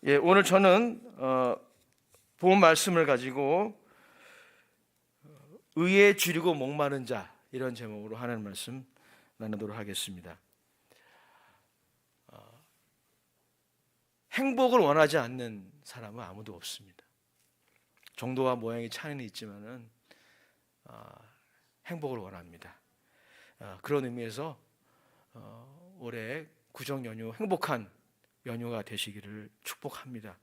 예, 오늘 저는 본 말씀을 가지고 의에 줄이고 목마른 자, 이런 제목으로 하는 말씀 나누도록 하겠습니다. 행복을 원하지 않는 사람은 아무도 없습니다. 정도와 모양의 차이는 있지만은 행복을 원합니다. 그런 의미에서 올해 구정 연휴 행복한 연휴가 되시기를 축복합니다.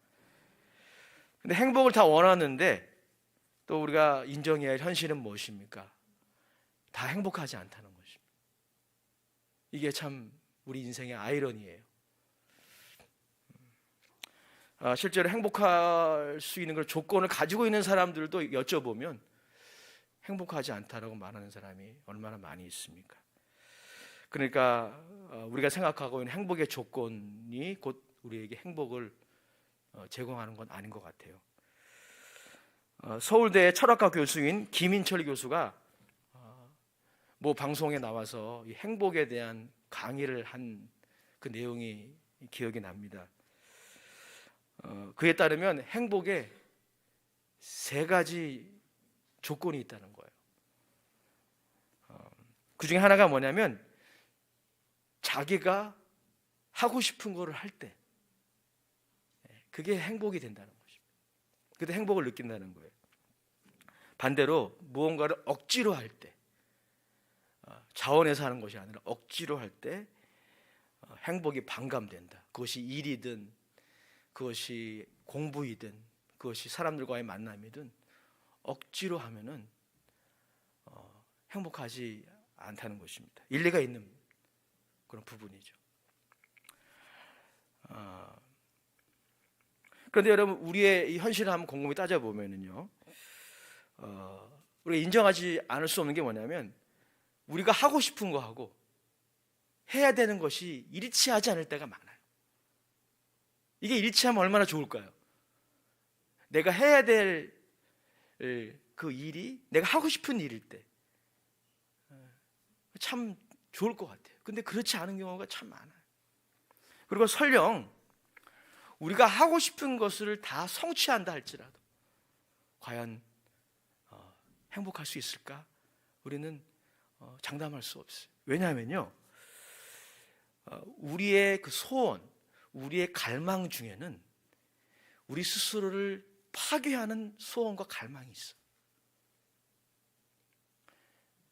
근데 행복을 다 원하는데 또 우리가 인정해야 할 현실은 무엇입니까? 다 행복하지 않다는 것입니다. 이게 참 우리 인생의 아이러니예요. 실제로 행복할 수 있는 그 조건을 가지고 있는 사람들도 여쭤보면 행복하지 않다라고 말하는 사람이 얼마나 많이 있습니까? 그러니까 우리가 생각하고 있는 행복의 조건이 곧 우리에게 행복을 제공하는 건 아닌 것 같아요. 서울대 철학과 교수인 김인철 교수가 뭐 방송에 나와서 이 행복에 대한 강의를 한 그 내용이 기억이 납니다. 그에 따르면 행복에 세 가지 조건이 있다는 거예요. 그 중에 하나가 뭐냐면 자기가 하고 싶은 거를 할 때, 그게 행복이 된다는 것입니다. 그때 행복을 느낀다는 거예요. 반대로 무언가를 억지로 할 때, 자원해서 하는 것이 아니라 억지로 할 때 행복이 반감된다. 그것이 일이든 그것이 공부이든 그것이 사람들과의 만남이든 억지로 하면은 행복하지 않다는 것입니다. 일리가 있는 그런 부분이죠. 그런데 여러분, 우리의 이 현실을 한번 곰곰이 따져보면은요, 우리가 인정하지 않을 수 없는 게 뭐냐면 우리가 하고 싶은 거 하고 해야 되는 것이 일치하지 않을 때가 많아요. 이게 일치하면 얼마나 좋을까요? 내가 해야 될 그 일이 내가 하고 싶은 일일 때 참 좋을 것 같아요. 근데 그렇지 않은 경우가 참 많아요. 그리고 설령 우리가 하고 싶은 것을 다 성취한다 할지라도 과연 행복할 수 있을까? 우리는 장담할 수 없어요. 왜냐하면요, 우리의 그 소원, 우리의 갈망 중에는 우리 스스로를 파괴하는 소원과 갈망이 있어요.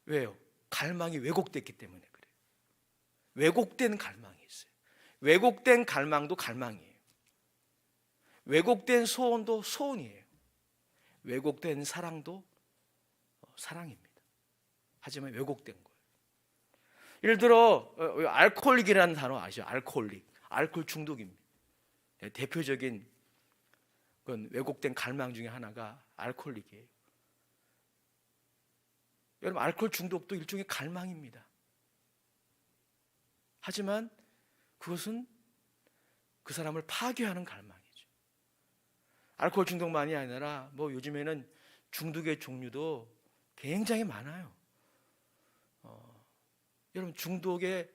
왜요? 갈망이 왜곡됐기 때문에 그래요. 왜곡된 갈망이 있어요. 왜곡된 갈망도 갈망이에요. 왜곡된 소원도 소원이에요. 왜곡된 사랑도 사랑입니다. 하지만 왜곡된 거예요. 예를 들어 알코올릭이라는 단어 아시죠? 알코올릭, 알코올 중독입니다. 대표적인 그건 왜곡된 갈망 중에 하나가 알코올릭이에요. 여러분, 알코올 중독도 일종의 갈망입니다. 하지만 그것은 그 사람을 파괴하는 갈망이죠. 알코올 중독만이 아니라 뭐 요즘에는 중독의 종류도 굉장히 많아요. 여러분, 중독의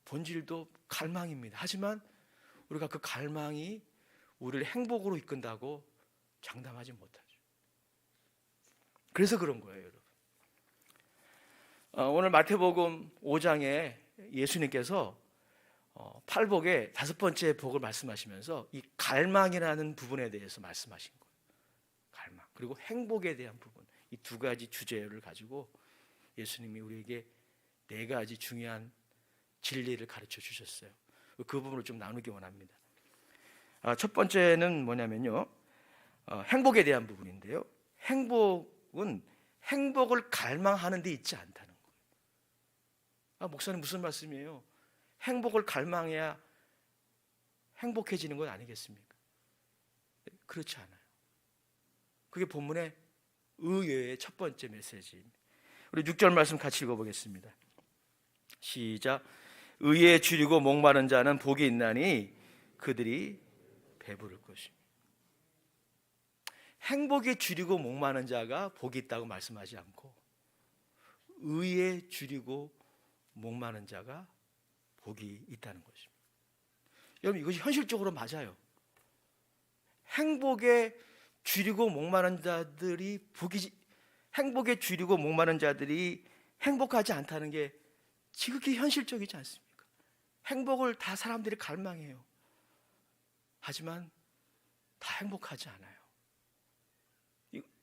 본질도 갈망입니다. 하지만 우리가 그 갈망이 우리를 행복으로 이끈다고 장담하지 못하죠. 그래서 그런 거예요, 여러분. 오늘 마태복음 5장에 예수님께서 팔복의 5번째 복을 말씀하시면서 이 갈망이라는 부분에 대해서 말씀하신 거예요. 갈망, 그리고 행복에 대한 부분, 이 두 가지 주제를 가지고 예수님이 우리에게 4가지 중요한 진리를 가르쳐 주셨어요. 그 부분을 좀 나누기 원합니다. 첫 번째는 뭐냐면요, 행복에 대한 부분인데요, 행복은 행복을 갈망하는 데 있지 않다는 거예요. 목사님 무슨 말씀이에요? 행복을 갈망해야 행복해지는 건 아니겠습니까? 그렇지 않아요. 그게 본문의 의외의 첫 번째 메시지입니다. 우리 6절 말씀 같이 읽어보겠습니다. 시작. 의에 줄이고 목마른 자는 복이 있나니 그들이 배부를 것입니다. 행복에 줄이고 목마른 자가 복이 있다고 말씀하지 않고 의에 줄이고 목마른 자가 복이 있다는 것입니다. 여러분, 이것이 현실적으로 맞아요. 행복에 줄이고 목마른 자들이 행복에 줄이고 목마른 자들이 행복하지 않다는 게 지극히 현실적이지 않습니까? 행복을 다 사람들이 갈망해요. 하지만 다 행복하지 않아요.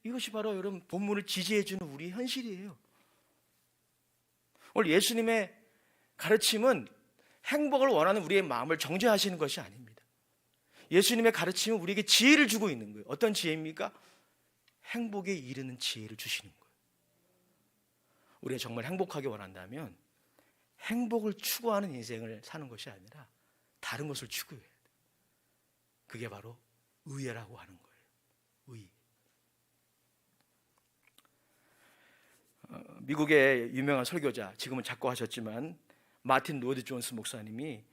이것이 바로 여러분 본문을 지지해주는 우리 현실이에요. 오늘 예수님의 가르침은 행복을 원하는 우리의 마음을 정죄하시는 것이 아닙니다. 예수님의 가르침은 우리에게 지혜를 주고 있는 거예요. 어떤 지혜입니까? 행복에 이르는 지혜를 주시는 거예요. 우리가 정말 행복하게 원한다면 행복을 추구하는 인생을 사는 것이 아니라 다른 것을 추구해야 돼요. 그게 바로 의라고 하는 거예요. 의. 미국의 유명한 설교자, 지금은 작고하셨지만 마틴 로이드 존스 목사님이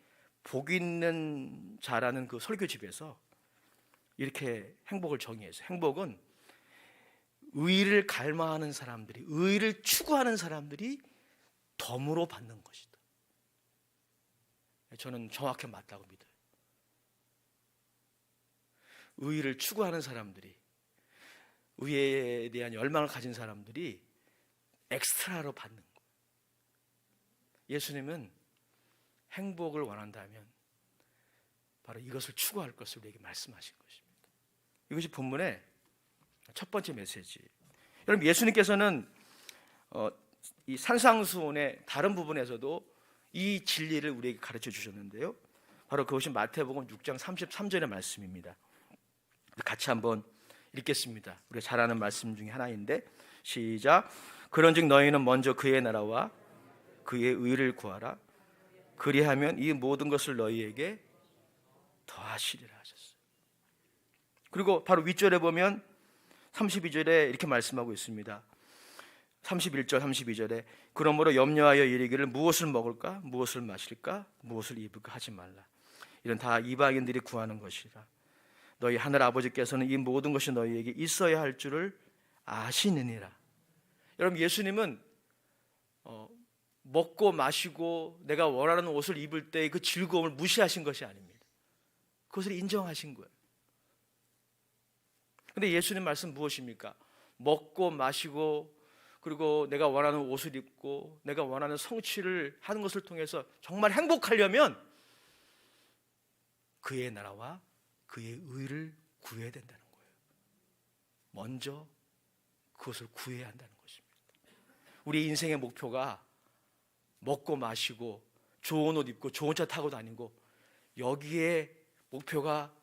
복 있는 자라는 그 설교집에서 이렇게 행복을 정의해서 행복은 의를 갈망하는 사람들이, 의를 추구하는 사람들이 덤으로 받는 것이다. 저는 정확히 맞다고 믿어요. 의를 추구하는 사람들이, 의에 대한 열망을 가진 사람들이 엑스트라로 받는 거예요. 예수님은 행복을 원한다면 바로 이것을 추구할 것을 우리에게 말씀하신 것입니다. 이것이 본문의 첫 번째 메시지. 여러분, 예수님께서는 이 산상수훈의 다른 부분에서도 이 진리를 우리에게 가르쳐 주셨는데요. 바로 그것이 마태복음 6장 33절의 말씀입니다. 같이 한번 읽겠습니다. 우리가 잘 아는 말씀 중에 하나인데, 시작. 그런즉 너희는 먼저 그의 나라와 그의 의를 구하라. 그리하면 이 모든 것을 너희에게 더하시리라 하셨어요. 그리고 바로 윗절에 보면 32절에 이렇게 말씀하고 있습니다. 31절 32절에 그러므로 염려하여 이르기를 무엇을 먹을까 무엇을 마실까 무엇을 입을까 하지 말라. 이런 다 이방인들이 구하는 것이라. 너희 하늘 아버지께서는 이 모든 것이 너희에게 있어야 할 줄을 아시느니라. 여러분, 예수님은 먹고 마시고 내가 원하는 옷을 입을 때의 그 즐거움을 무시하신 것이 아닙니다. 그것을 인정하신 거예요. 근데 예수님 말씀 무엇입니까? 먹고 마시고 그리고 내가 원하는 옷을 입고 내가 원하는 성취를 하는 것을 통해서 정말 행복하려면 그의 나라와 그의 의를 구해야 된다는 거예요. 먼저 그것을 구해야 한다는 것입니다. 우리 인생의 목표가 먹고 마시고 좋은 옷 입고 좋은 차 타고 다니고 여기에 목표가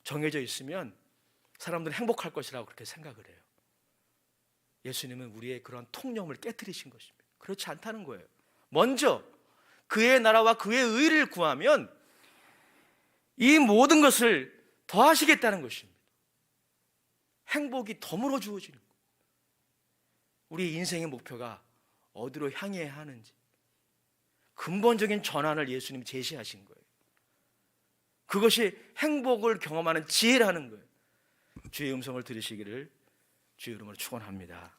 정해져 있으면 사람들은 행복할 것이라고 그렇게 생각을 해요. 예수님은 우리의 그런 통념을 깨트리신 것입니다. 그렇지 않다는 거예요. 먼저 그의 나라와 그의 의를 구하면 이 모든 것을 더하시겠다는 것입니다. 행복이 덤으로 주어지는 거예요. 우리 인생의 목표가 어디로 향해야 하는지 근본적인 전환을 예수님이 제시하신 거예요. 그것이 행복을 경험하는 지혜라는 거예요. 주의 음성을 들으시기를 주의 이름으로 축원합니다.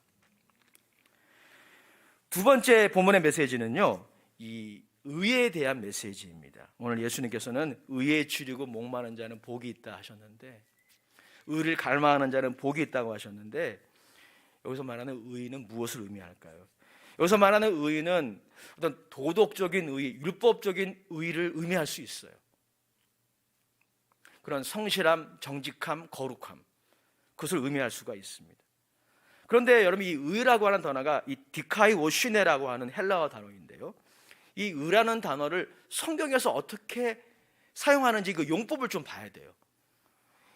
두 번째 본문의 메시지는요, 이 의에 대한 메시지입니다. 오늘 예수님께서는 의에 줄이고 목마른 자는 복이 있다 하셨는데, 의를 갈망하는 자는 복이 있다고 하셨는데, 여기서 말하는 의는 무엇을 의미할까요? 여기서 말하는 의는 어떤 도덕적인 의, 율법적인 의를 의미할 수 있어요. 그런 성실함, 정직함, 거룩함, 그것을 의미할 수가 있습니다. 그런데 여러분, 이 의라고 하는 단어가 이 디카이오시네라고 하는 헬라어 단어인데요, 이 의라는 단어를 성경에서 어떻게 사용하는지 그 용법을 좀 봐야 돼요.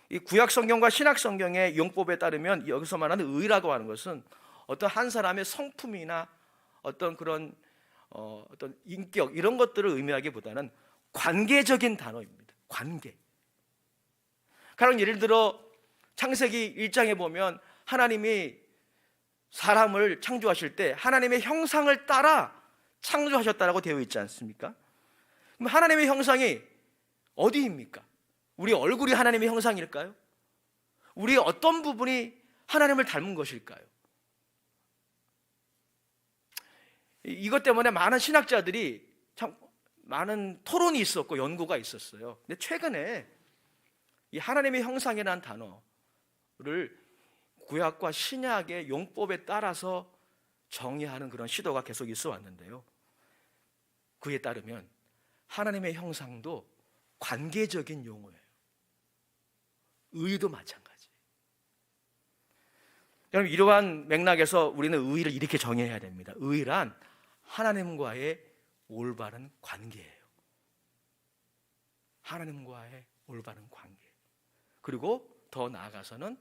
이 구약 성경과 신약 성경의 용법에 따르면 여기서 말하는 의라고 하는 것은 어떤 한 사람의 성품이나 어떤 그런 어떤 인격 이런 것들을 의미하기보다는 관계적인 단어입니다. 관계. 가령 예를 들어 창세기 1장에 보면 하나님이 사람을 창조하실 때 하나님의 형상을 따라 창조하셨다라고 되어 있지 않습니까? 그럼 하나님의 형상이 어디입니까? 우리 얼굴이 하나님의 형상일까요? 우리의 어떤 부분이 하나님을 닮은 것일까요? 이것 때문에 많은 신학자들이 참 많은 토론이 있었고 연구가 있었어요. 근데 최근에 이 하나님의 형상이라는 단어를 구약과 신약의 용법에 따라서 정의하는 그런 시도가 계속 있어 왔는데요. 그에 따르면 하나님의 형상도 관계적인 용어예요. 의도 마찬가지. 여러분, 이러한 맥락에서 우리는 의를 이렇게 정의해야 됩니다. 의란 하나님과의 올바른 관계예요. 하나님과의 올바른 관계. 그리고 더 나아가서는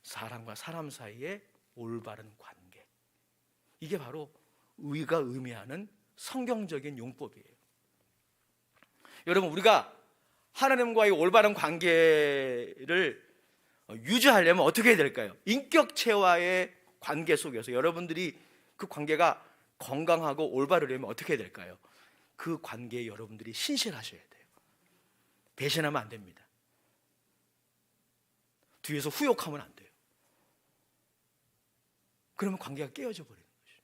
사람과 사람 사이의 올바른 관계. 이게 바로 의가 의미하는 성경적인 용법이에요. 여러분, 우리가 하나님과의 올바른 관계를 유지하려면 어떻게 해야 될까요? 인격체와의 관계 속에서 여러분들이 그 관계가 건강하고 올바르려면 어떻게 해야 될까요? 그 관계에 여러분들이 신실하셔야 돼요. 배신하면 안 됩니다. 뒤에서 후욕하면 안 돼요. 그러면 관계가 깨어져 버리는 거죠.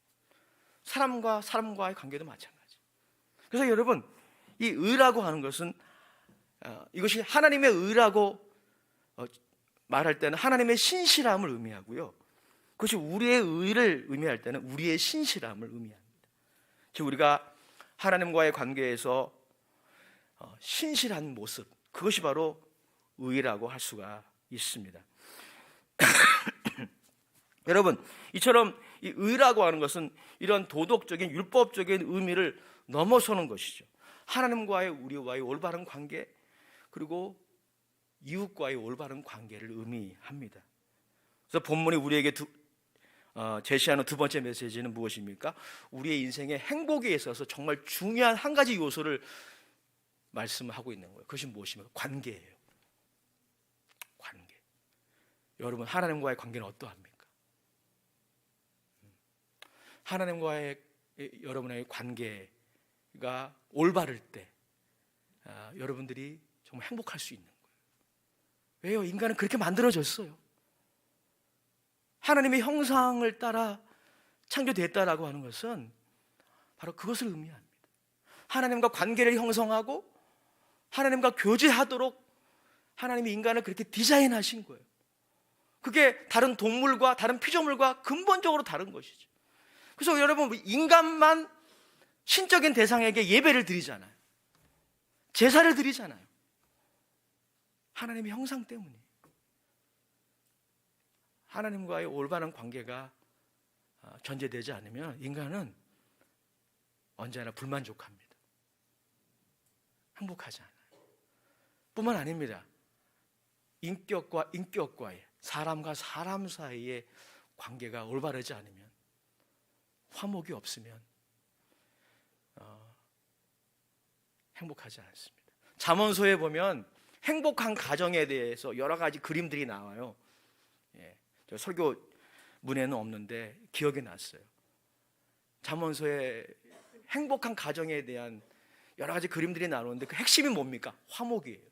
사람과 사람과의 관계도 마찬가지. 그래서 여러분, 이 의라고 하는 것은 이것이 하나님의 의라고 말할 때는 하나님의 신실함을 의미하고요. 그것이 우리의 의를 의미할 때는 우리의 신실함을 의미합니다. 즉 우리가 하나님과의 관계에서 신실한 모습, 그것이 바로 의라고 할 수가 있습니다. 여러분, 이처럼 이 의라고 하는 것은 이런 도덕적인 율법적인 의미를 넘어서는 것이죠. 하나님과의 우리와의 올바른 관계, 그리고 이웃과의 올바른 관계를 의미합니다. 그래서 본문이 우리에게 제시하는 두 번째 메시지는 무엇입니까? 우리의 인생의 행복에 있어서 정말 중요한 한 가지 요소를 말씀하고 있는 거예요. 그것이 무엇입니까? 관계예요. 관계. 여러분, 하나님과의 관계는 어떠합니까? 하나님과의 여러분의 관계가 올바를 때 여러분들이 정말 행복할 수 있는 거예요. 왜요? 인간은 그렇게 만들어졌어요. 하나님의 형상을 따라 창조됐다라고 하는 것은 바로 그것을 의미합니다. 하나님과 관계를 형성하고 하나님과 교제하도록 하나님이 인간을 그렇게 디자인하신 거예요. 그게 다른 동물과 다른 피조물과 근본적으로 다른 것이죠. 그래서 여러분, 인간만 신적인 대상에게 예배를 드리잖아요. 제사를 드리잖아요. 하나님의 형상 때문이에요. 하나님과의 올바른 관계가 전제되지 않으면 인간은 언제나 불만족합니다. 행복하지 않아요. 뿐만 아닙니다. 인격과 인격과의, 사람과 사람 사이의 관계가 올바르지 않으면, 화목이 없으면 행복하지 않습니다. 잠언서에 보면 행복한 가정에 대해서 여러 가지 그림들이 나와요. 저 설교 문에는 없는데 기억이 났어요. 잠언서에 행복한 가정에 대한 여러 가지 그림들이 나오는데 그 핵심이 뭡니까? 화목이에요.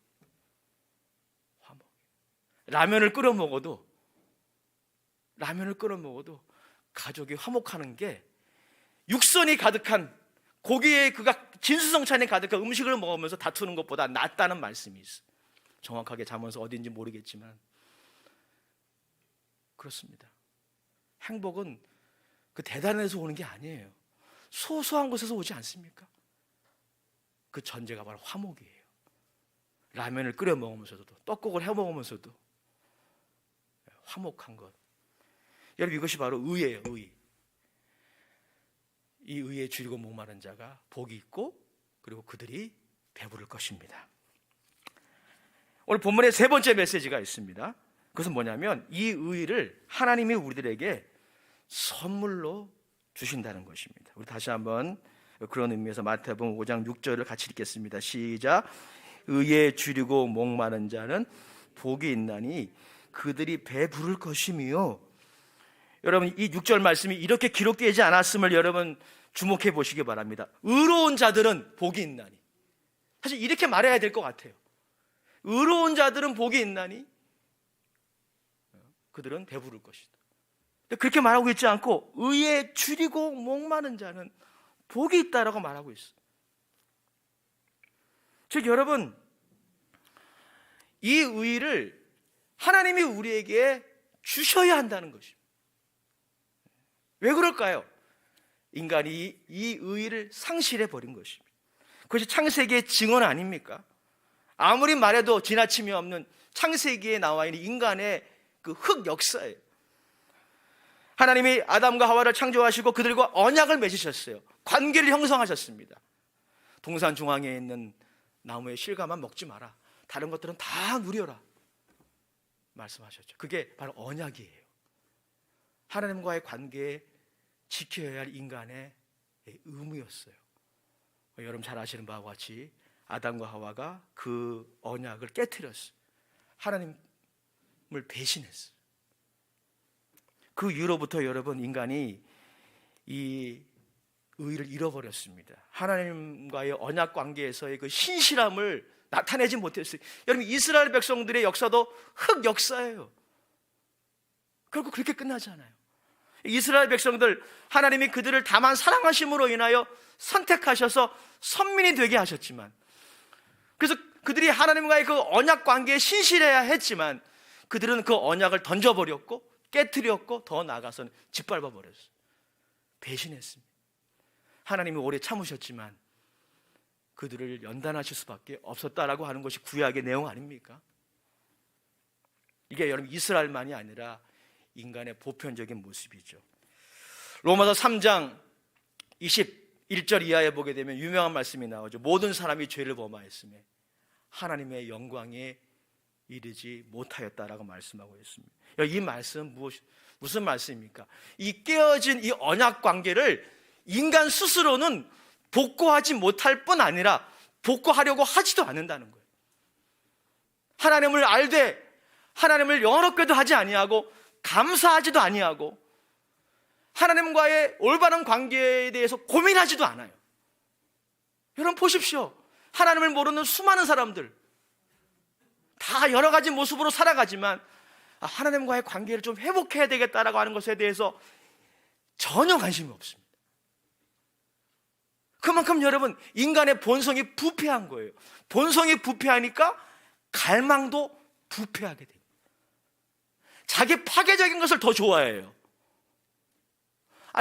화목. 라면을 끓여 먹어도 가족이 화목하는 게 육선이 가득한, 고기에 그가 진수성찬이 가득한 음식을 먹으면서 다투는 것보다 낫다는 말씀이 있어요. 정확하게 잠언서 어딘지 모르겠지만 그렇습니다. 행복은 그 대단해서 오는 게 아니에요. 소소한 곳에서 오지 않습니까? 그 전제가 바로 화목이에요. 라면을 끓여 먹으면서도, 떡국을 해 먹으면서도 화목한 것. 여러분, 이것이 바로 의예요. 의. 이 의에 줄이고 목마른 자가 복이 있고 그리고 그들이 배부를 것입니다. 오늘 본문에 세 번째 메시지가 있습니다. 그것은 뭐냐면 이 의를 하나님이 우리들에게 선물로 주신다는 것입니다. 우리 다시 한번 그런 의미에서 마태복음 5장 6절을 같이 읽겠습니다. 시작. 의에 줄이고 목마른 자는 복이 있나니 그들이 배부를 것이며. 여러분, 이 6절 말씀이 이렇게 기록되지 않았음을 여러분 주목해 보시기 바랍니다. 의로운 자들은 복이 있나니. 사실 이렇게 말해야 될 것 같아요. 의로운 자들은 복이 있나니 그들은 배부를 것이다. 그렇게 말하고 있지 않고 의에 줄이고 목마른 자는 복이 있다라고 말하고 있어요. 즉 여러분, 이 의의를 하나님이 우리에게 주셔야 한다는 것입니다. 왜 그럴까요? 인간이 이 의의를 상실해 버린 것입니다. 그것이 창세기의 증언 아닙니까? 아무리 말해도 지나침이 없는 창세기에 나와 있는 인간의 그 흑 역사예요. 하나님이 아담과 하와를 창조하시고 그들과 언약을 맺으셨어요. 관계를 형성하셨습니다. 동산 중앙에 있는 나무의 실과만 먹지 마라. 다른 것들은 다 누려라 말씀하셨죠. 그게 바로 언약이에요. 하나님과의 관계에 지켜야 할 인간의 의무였어요. 여러분 잘 아시는 바와 같이 아담과 하와가 그 언약을 깨트렸어요. 하나님을 배신했어요. 그 이후로부터 여러분 인간이 이 의의를 잃어버렸습니다. 하나님과의 언약 관계에서의 그 신실함을 나타내지 못했어요. 여러분 이스라엘 백성들의 역사도 흑 역사예요. 결국 그렇게 끝나잖아요. 이스라엘 백성들 하나님이 그들을 다만 사랑하심으로 인하여 선택하셔서 선민이 되게 하셨지만, 그래서 그들이 하나님과의 그 언약 관계에 신실해야 했지만 그들은 그 언약을 던져버렸고 깨트렸고 더 나아가서는 짓밟아 버렸어요. 배신했습니다. 하나님이 오래 참으셨지만 그들을 연단하실 수밖에 없었다라고 하는 것이 구약의 내용 아닙니까? 이게 여러분 이스라엘만이 아니라 인간의 보편적인 모습이죠. 로마서 3장 21절 이하에 보게 되면 유명한 말씀이 나오죠. 모든 사람이 죄를 범하였으며 하나님의 영광에 이르지 못하였다라고 말씀하고 있습니다. 이 말씀은 무슨 말씀입니까? 이 깨어진 이 언약 관계를 인간 스스로는 복구하지 못할 뿐 아니라 복구하려고 하지도 않는다는 거예요. 하나님을 알되 하나님을 영원롭게도 하지 아니하고 감사하지도 아니하고 하나님과의 올바른 관계에 대해서 고민하지도 않아요. 여러분 보십시오. 하나님을 모르는 수많은 사람들 다 여러 가지 모습으로 살아가지만 하나님과의 관계를 좀 회복해야 되겠다라고 하는 것에 대해서 전혀 관심이 없습니다. 그만큼 여러분 인간의 본성이 부패한 거예요. 본성이 부패하니까 갈망도 부패하게 돼요. 자기 파괴적인 것을 더 좋아해요.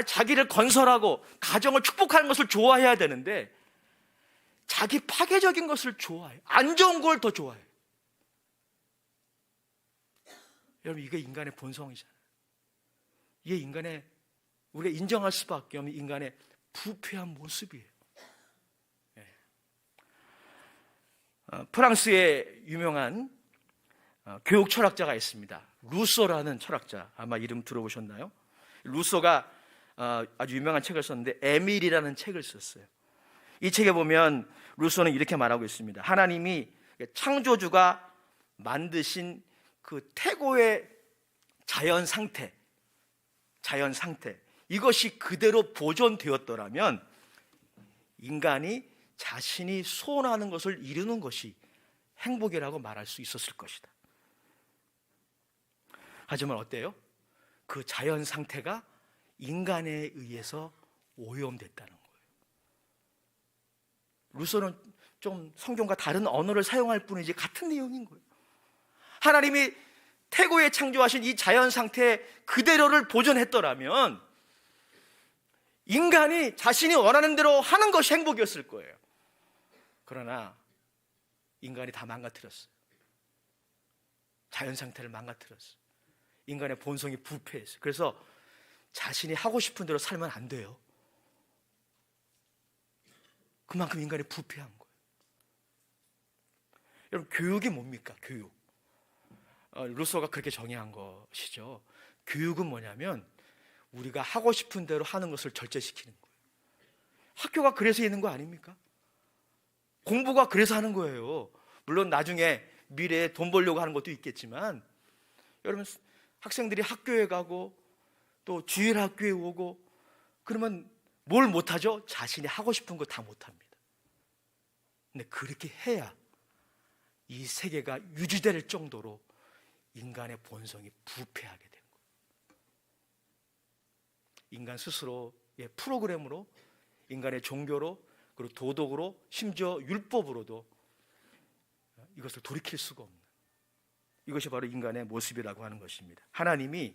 자기를 건설하고 가정을 축복하는 것을 좋아해야 되는데 자기 파괴적인 것을 좋아해요. 안 좋은 걸 더 좋아해요. 여러분 이게 인간의 본성이잖아요. 이게 인간의, 우리가 인정할 수밖에 없는 인간의 부패한 모습이에요. 프랑스의 유명한 교육 철학자가 있습니다. 루소라는 철학자, 아마 이름 들어보셨나요? 루소가 아주 유명한 책을 썼는데 에밀이라는 책을 썼어요. 이 책에 보면 루소는 이렇게 말하고 있습니다. 하나님이 창조주가 만드신 그 태고의 자연 상태 이것이 그대로 보존되었더라면 인간이 자신이 소원하는 것을 이루는 것이 행복이라고 말할 수 있었을 것이다. 하지만 어때요? 그 자연 상태가 인간에 의해서 오염됐다는 거예요. 루소는 좀 성경과 다른 언어를 사용할 뿐이지 같은 내용인 거예요. 하나님이 태고에 창조하신 이 자연 상태 그대로를 보존했더라면 인간이 자신이 원하는 대로 하는 것이 행복이었을 거예요. 그러나 인간이 다 망가뜨렸어요. 자연 상태를 망가뜨렸어요. 인간의 본성이 부패했어요. 그래서 자신이 하고 싶은 대로 살면 안 돼요. 그만큼 인간이 부패한 거예요. 여러분 교육이 뭡니까? 교육. 루소가 그렇게 정의한 것이죠. 교육은 뭐냐면 우리가 하고 싶은 대로 하는 것을 절제시키는 거예요. 학교가 그래서 있는 거 아닙니까? 공부가 그래서 하는 거예요. 물론 나중에 미래에 돈 벌려고 하는 것도 있겠지만 여러분 학생들이 학교에 가고 또 주일 학교에 오고 그러면 뭘 못하죠? 자신이 하고 싶은 거 다 못합니다. 근데 그렇게 해야 이 세계가 유지될 정도로 인간의 본성이 부패하게 된 거예요. 인간 스스로의 프로그램으로, 인간의 종교로, 그리고 도덕으로, 심지어 율법으로도 이것을 돌이킬 수가 없는, 이것이 바로 인간의 모습이라고 하는 것입니다. 하나님이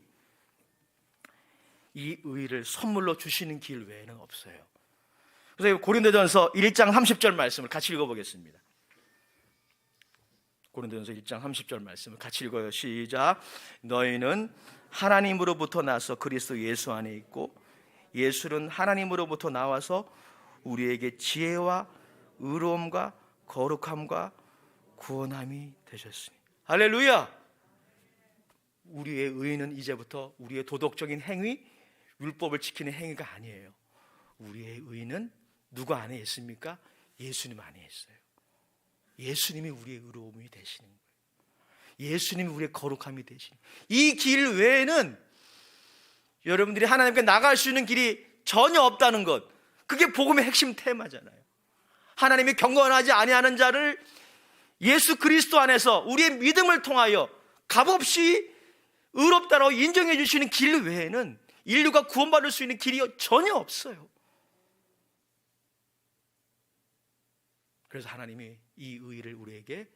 이 의를 선물로 주시는 길 외에는 없어요. 그래서 고린도전서 1장 30절 말씀을 같이 읽어보겠습니다. 고린도전서 1장 30절 말씀을 같이 읽어요. 시작. 너희는 하나님으로부터 나서 그리스도 예수 안에 있고 예수는 하나님으로부터 나와서 우리에게 지혜와 의로움과 거룩함과 구원함이 되셨으니. 할렐루야. 우리의 의는 이제부터 우리의 도덕적인 행위, 율법을 지키는 행위가 아니에요. 우리의 의는 누구 안에 있습니까? 예수님 안에 있어요. 예수님이 우리의 의로움이 되시는 거예요. 예수님이 우리의 거룩함이 되시는 거예요. 이 길 외에는 여러분들이 하나님께 나갈 수 있는 길이 전혀 없다는 것, 그게 복음의 핵심 테마잖아요. 하나님이 경건하지 아니하는 자를 예수 그리스도 안에서 우리의 믿음을 통하여 값없이 의롭다라고 인정해 주시는 길 외에는 인류가 구원받을 수 있는 길이 전혀 없어요. 그래서 하나님이 이 의를 우리에게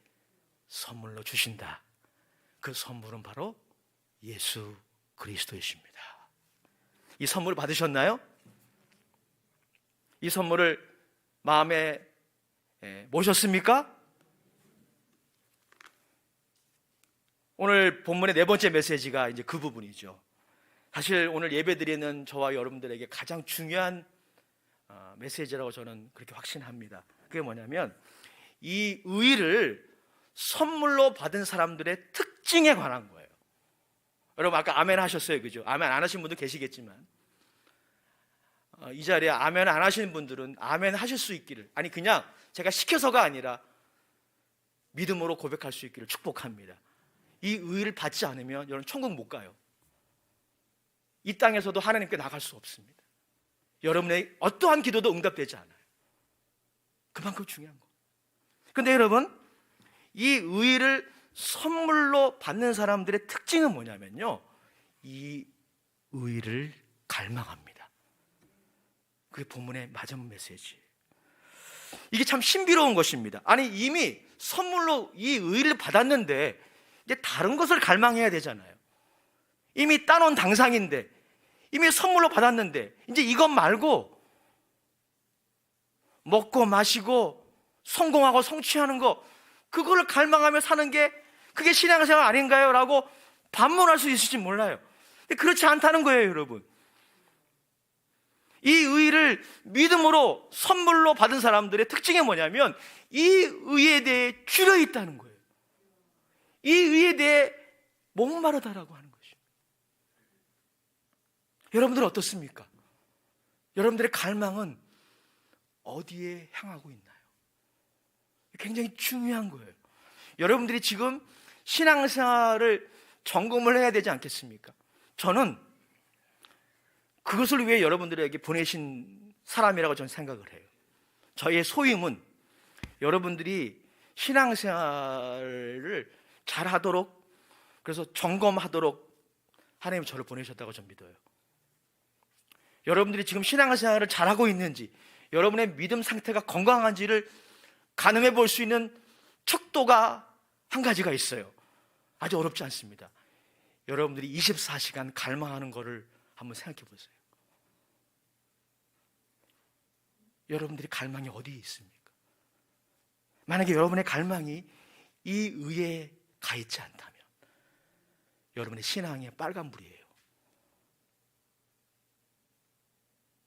선물로 주신다. 그 선물은 바로 예수 그리스도이십니다. 이 선물을 받으셨나요? 이 선물을 마음에 모셨습니까? 오늘 본문의 네 번째 메시지가 이제 그 부분이죠. 사실 오늘 예배드리는 저와 여러분들에게 가장 중요한 메시지라고 저는 그렇게 확신합니다. 그게 뭐냐면 이 의를 선물로 받은 사람들의 특징에 관한 거예요. 여러분 아까 아멘 하셨어요, 그죠? 아멘 안 하신 분도 계시겠지만 이 자리에 아멘 안 하시는 분들은 아멘 하실 수 있기를, 아니 그냥 제가 시켜서가 아니라 믿음으로 고백할 수 있기를 축복합니다. 이 의를 받지 않으면 여러분 천국 못 가요. 이 땅에서도 하나님께 나갈 수 없습니다. 여러분의 어떠한 기도도 응답되지 않아요. 그만큼 중요한 거. 근데 여러분, 이 의를 선물로 받는 사람들의 특징은 뭐냐면요, 이 의를 갈망합니다. 그게 본문의 마지막 메시지예요. 이게 참 신비로운 것입니다. 아니 이미 선물로 이 의를 받았는데 이제 다른 것을 갈망해야 되잖아요. 이미 따놓은 당상인데, 이미 선물로 받았는데 이제 이것 말고 먹고 마시고 성공하고 성취하는 거, 그걸 갈망하며 사는 게 그게 신앙생활 아닌가요? 라고 반문할 수 있을지 몰라요. 근데 그렇지 않다는 거예요, 여러분. 이 의를 믿음으로 선물로 받은 사람들의 특징이 뭐냐면 이 의에 대해 줄여 있다는 거예요. 이 의에 대해 목마르다라고 하는 것이죠. 여러분들은 어떻습니까? 여러분들의 갈망은 어디에 향하고 있나요? 굉장히 중요한 거예요. 여러분들이 지금 신앙생활을 점검을 해야 되지 않겠습니까? 저는 그것을 위해 여러분들에게 보내신 사람이라고 저는 생각을 해요. 저의 소임은 여러분들이 신앙생활을 잘하도록, 그래서 점검하도록 하나님이 저를 보내셨다고 저는 믿어요. 여러분들이 지금 신앙생활을 잘하고 있는지, 여러분의 믿음 상태가 건강한지를 가늠해 볼 수 있는 척도가 한 가지가 있어요. 아주 어렵지 않습니다. 여러분들이 24시간 갈망하는 거를 한번 생각해 보세요. 여러분들이 갈망이 어디에 있습니까? 만약에 여러분의 갈망이 이 의에 가 있지 않다면 여러분의 신앙이 빨간불이에요.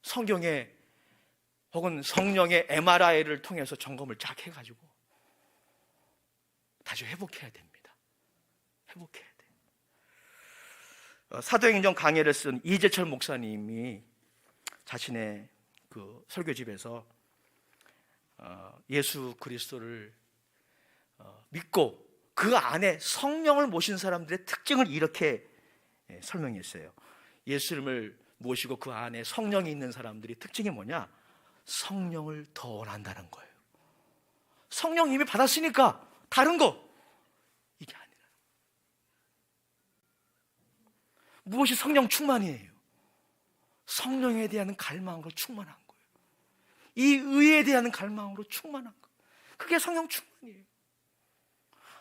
성경에 혹은 성령의 MRI를 통해서 점검을 쫙 해가지고 다시 회복해야 됩니다. 회복해야 돼요. 사도행전 강해를 쓴 이재철 목사님이 자신의 그 설교집에서 예수 그리스도를 믿고 그 안에 성령을 모신 사람들의 특징을 이렇게 설명했어요. 예수님을 모시고 그 안에 성령이 있는 사람들이 특징이 뭐냐? 성령을 더 원한다는 거예요. 성령 이미 받았으니까 다른 거 이게 아니라, 무엇이 성령 충만이에요? 성령에 대한 갈망으로 충만한 거예요. 이 의에 대한 갈망으로 충만한 거예요. 그게 성령 충만이에요.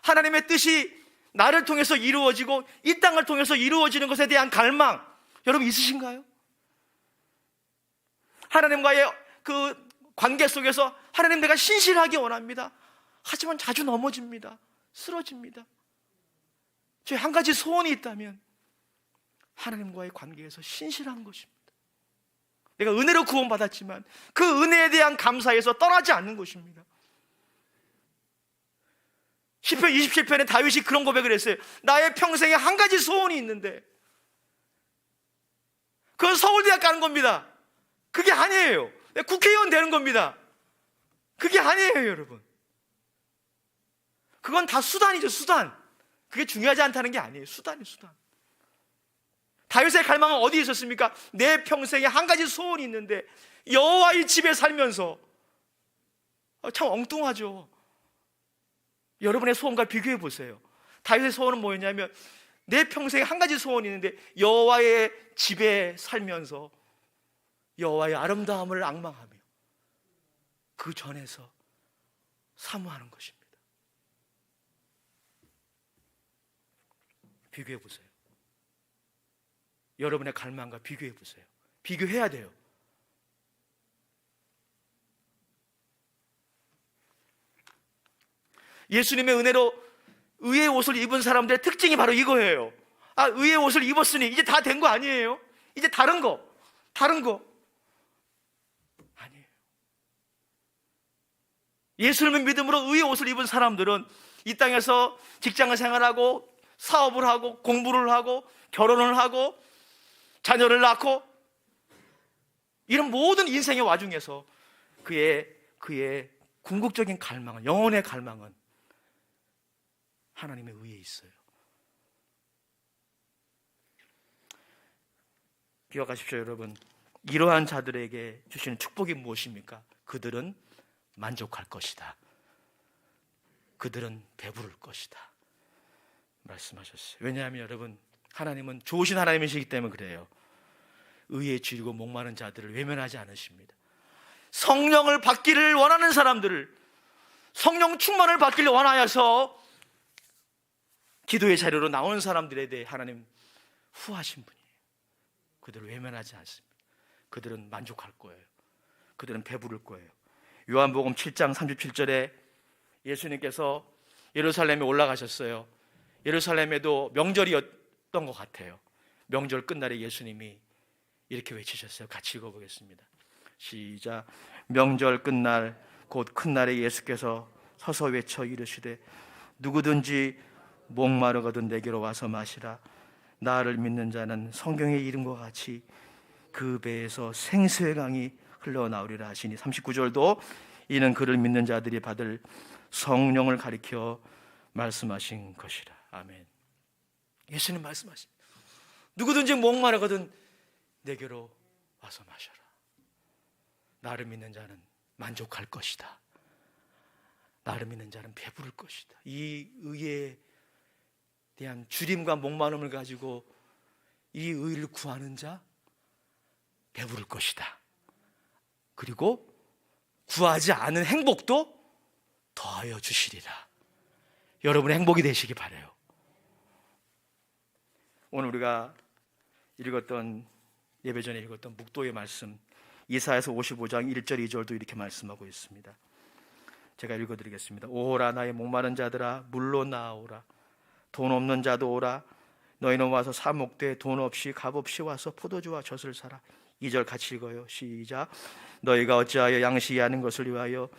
하나님의 뜻이 나를 통해서 이루어지고 이 땅을 통해서 이루어지는 것에 대한 갈망, 여러분 있으신가요? 하나님과의 그 관계 속에서 하나님, 내가 신실하기 원합니다. 하지만 자주 넘어집니다. 쓰러집니다. 저희 한 가지 소원이 있다면 하나님과의 관계에서 신실한 것입니다. 내가 은혜로 구원받았지만 그 은혜에 대한 감사에서 떠나지 않는 것입니다. 시편 27편에 다윗이 그런 고백을 했어요. 나의 평생에 한 가지 소원이 있는데 그건 서울대학 가는 겁니다. 그게 아니에요. 국회의원 되는 겁니다. 그게 아니에요, 여러분. 그건 다 수단이죠, 수단. 그게 중요하지 않다는 게 아니에요. 수단이에요, 수단. 다윗의 갈망은 어디에 있었습니까? 내 평생에 한 가지 소원이 있는데 여호와의 집에 살면서, 참 엉뚱하죠. 여러분의 소원과 비교해 보세요. 다윗의 소원은 뭐였냐면, 내 평생에 한 가지 소원이 있는데 여호와의 집에 살면서 여호와의 아름다움을 앙망하며 그 전에서 사모하는 것입니다. 비교해 보세요. 여러분의 갈망과 비교해 보세요. 비교해야 돼요. 예수님의 은혜로 의의 옷을 입은 사람들의 특징이 바로 이거예요. 아, 의의 옷을 입었으니 이제 다 된 거 아니에요? 이제 다른 거 아니에요. 예수님의 믿음으로 의의 옷을 입은 사람들은 이 땅에서 직장을 생활하고 사업을 하고 공부를 하고 결혼을 하고 자녀를 낳고 이런 모든 인생의 와중에서 그의 궁극적인 갈망은, 영혼의 갈망은 하나님의 의에 있어요. 기억하십시오, 여러분. 이러한 자들에게 주시는 축복이 무엇입니까? 그들은 만족할 것이다. 그들은 배부를 것이다. 말씀하셨어요. 왜냐하면 여러분, 하나님은 좋으신 하나님이시기 때문에 그래요. 의에 줄이고 목마른 자들을 외면하지 않으십니다. 성령을 받기를 원하는 사람들을, 성령 충만을 받기를 원하여서 기도의 자료로 나오는 사람들에 대해 하나님 후하신 분이에요. 그들을 외면하지 않습니다. 그들은 만족할 거예요. 그들은 배부를 거예요. 요한복음 7장 37절에 예수님께서 예루살렘에 올라가셨어요. 예루살렘에도 명절이었던 것 같아요. 명절 끝날에 예수님이 이렇게 외치셨어요. 같이 읽어보겠습니다. 시작. 명절 끝날 곧 큰 날에 예수께서 서서 외쳐 이르시되 누구든지 목마르거든 내게로 와서 마시라. 나를 믿는 자는 성경에 이른 것 같이 그 배에서 생수의 강이 흘러나오리라 하시니, 39절도 이는 그를 믿는 자들이 받을 성령을 가리켜 말씀하신 것이라. 아멘. 예수님 말씀하십니다. 누구든지 목마르거든 내게로 와서 마셔라. 나를 믿는 자는 만족할 것이다. 나를 믿는 자는 배부를 것이다. 이 의에 대한 주림과 목마름을 가지고 이 의를 구하는 자 배부를 것이다. 그리고 구하지 않은 행복도 더하여 주시리라. 여러분의 행복이 되시기 바라요. 오늘 우리가 읽었던, 예배 전에 읽었던 묵도의 말씀, 이사야서 55장 1절 2절도 이렇게 말씀하고 있습니다. 제가 읽어드리겠습니다. 오라 나의 목마른 자들아 물로 나아오라. 돈 없는 자도 오라. 너희는 와서 사 먹되 돈 없이 값 없이 와서 포도주와 젖을 사라. 2절 같이 읽어요. 시작. 너희가 어찌하여 양식이 아닌 것을 위하여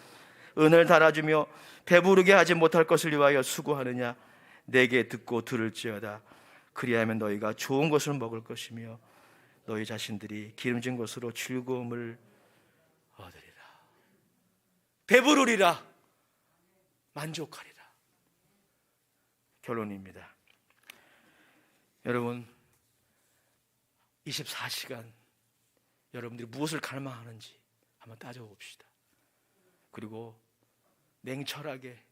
은을 달아주며 배부르게 하지 못할 것을 위하여 수고하느냐. 내게 듣고 들을지어다. 그리하면 너희가 좋은 것을 먹을 것이며 너희 자신들이 기름진 것으로 즐거움을 얻으리라. 배부르리라. 만족하리라. 결론입니다. 여러분, 24시간 여러분들이 무엇을 갈망하는지 한번 따져봅시다. 그리고 냉철하게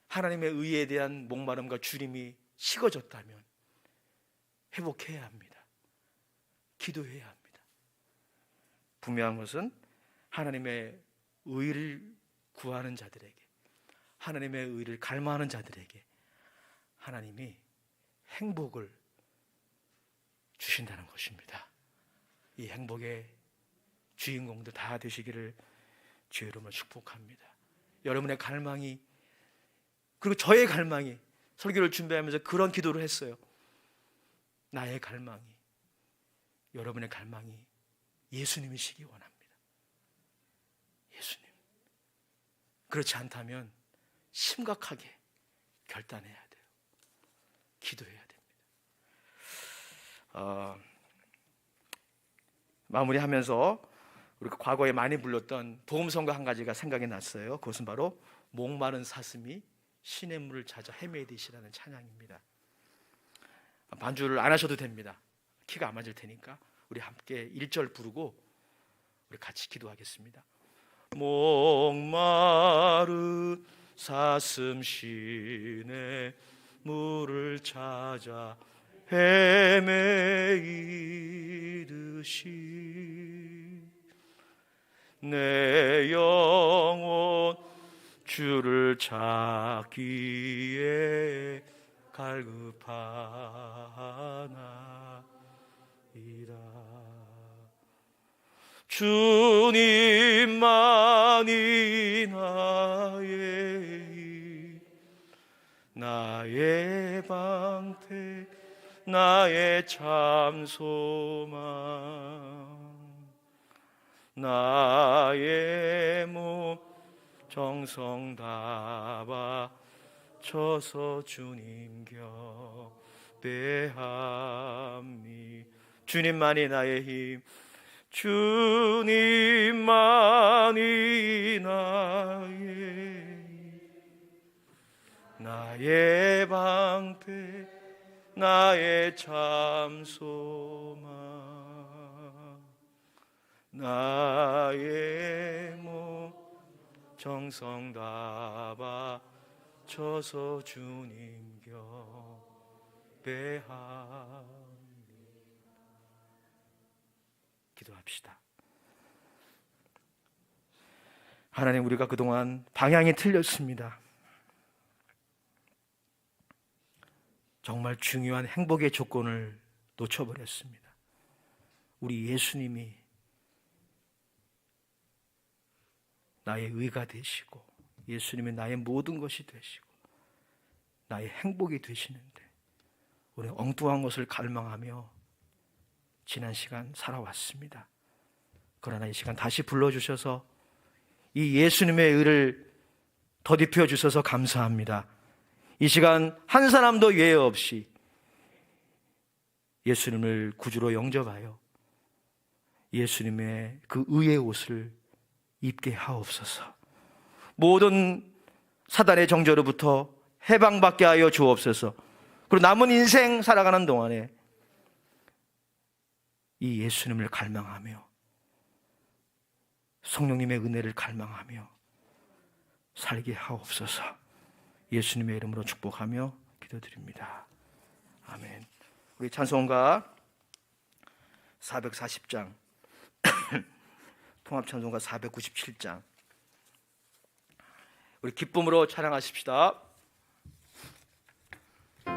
하나님의 의에 대한 목마름과 주림이 식어졌다면 회복해야 합니다. 기도해야 합니다. 분명한 것은 하나님의 의를 구하는 자들에게, 하나님의 의를 갈망하는 자들에게 하나님이 행복을 주신다는 것입니다. 이 행복의 주인공들 다 되시기를 주의 이름으로 축복합니다. 여러분의 갈망이, 그리고 저의 갈망이, 설교를 준비하면서 그런 기도를 했어요. 나의 갈망이, 여러분의 갈망이 예수님이시기 원합니다. 예수님. 그렇지 않다면 심각하게 결단해야 돼요. 기도해야 됩니다. 마무리하면서 우리가 과거에 많이 불렀던 복음성가 한 가지가 생각이 났어요. 그것은 바로 목마른 사슴이 시냇물을 찾아 헤매듯이라는 찬양입니다. 반주를 안 하셔도 됩니다. 키가 안 맞을 테니까 우리 함께 1절 부르고 우리 같이 기도하겠습니다. 목마른 사슴 시냇물을 찾아 헤매이듯이 내 영혼 주를 찾기에 갈급하나이다. 주님만이 나의 방패, 나의 참 소망, 나의 몸 정성 다 바쳐서 주님 곁에 함니. 주님만이 나의 힘, 주님만이 나의 방패, 나의 참 소망, 나의 몸 정성 다 바쳐서 주님 곁에 함니. 기도합시다. 하나님, 우리가 그동안 방향이 틀렸습니다. 정말 중요한 행복의 조건을 놓쳐버렸습니다. 우리 예수님이 나의 의가 되시고, 예수님이 나의 모든 것이 되시고 나의 행복이 되시는데 우리는 엉뚱한 것을 갈망하며 지난 시간 살아왔습니다. 그러나 이 시간 다시 불러주셔서 이 예수님의 의를 덧입혀 주셔서 감사합니다. 이 시간 한 사람도 예외 없이 예수님을 구주로 영접하여 예수님의 그 의의 옷을 입게 하옵소서. 모든 사단의 정죄로부터 해방받게 하여 주옵소서. 그리고 남은 인생 살아가는 동안에 이 예수님을 갈망하며 성령님의 은혜를 갈망하며 살게 하옵소서. 예수님의 이름으로 축복하며 기도드립니다. 아멘. 우리 찬송가 440장 통합찬송가 497장 우리 기쁨으로 찬양하십시다.